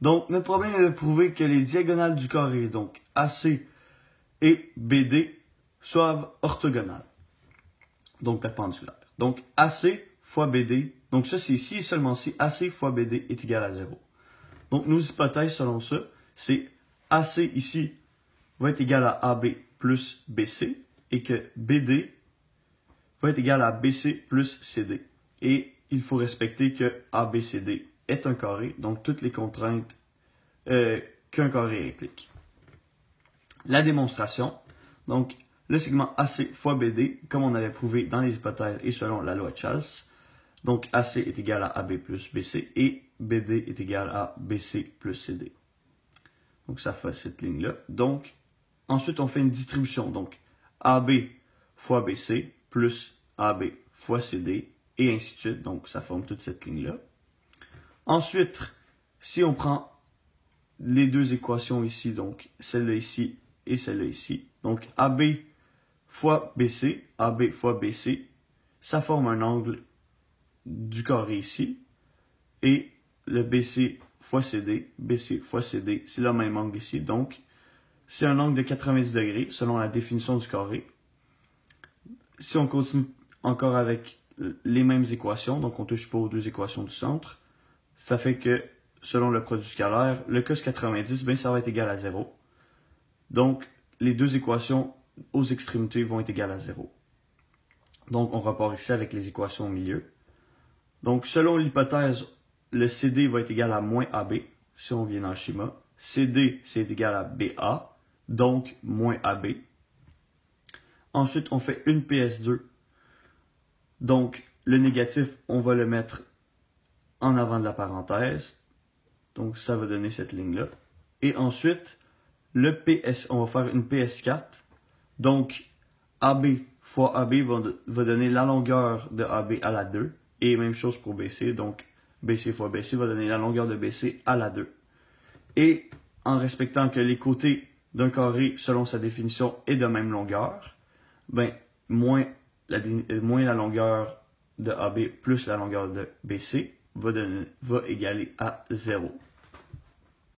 Donc, notre problème est de prouver que les diagonales du carré, donc AC et BD, soient orthogonales, donc perpendiculaires. Donc, AC fois BD, donc ça c'est ici et seulement si AC fois BD est égal à 0. Donc, nos hypothèses selon ça, c'est AC ici va être égal à AB plus BC et que BD va être égal à BC plus CD. Et il faut respecter que ABCD est un carré, donc toutes les contraintes qu'un carré implique. La démonstration, donc le segment AC fois BD, comme on avait prouvé dans les hypothèses et selon la loi de Charles, donc AC est égal à AB plus BC et BD est égal à BC plus CD. Donc ça fait cette ligne-là. Donc, ensuite on fait une distribution. Donc, AB fois BC plus AB fois CD et ainsi de suite. Donc, ça forme toute cette ligne-là. Ensuite, si on prend les deux équations ici, donc celle-là ici et celle-là ici, donc AB fois BC, ça forme un angle du carré ici, et le BC fois CD, c'est le même angle ici, donc c'est un angle de 90 degrés selon la définition du carré. Si on continue encore avec les mêmes équations, donc on ne touche pas aux deux équations du centre, ça fait que selon le produit scalaire, le cos 90, ben, ça va être égal à 0. Donc, les deux équations aux extrémités vont être égales à 0. Donc, on repart ici avec les équations au milieu. Donc, selon l'hypothèse, le CD va être égal à moins AB, si on vient dans le schéma. CD, c'est égal à BA, donc moins AB. Ensuite, on fait une PS2. Donc, le négatif, on va le mettre en avant de la parenthèse. Donc, ça va donner cette ligne-là. Et ensuite, le PS, on va faire une PS4. Donc, AB fois AB va donner la longueur de AB à la 2. Et même chose pour BC. Donc, BC fois BC va donner la longueur de BC à la 2. Et en respectant que les côtés d'un carré, selon sa définition, est de même longueur, ben, moins la longueur de AB plus la longueur de BC va égaler à 0.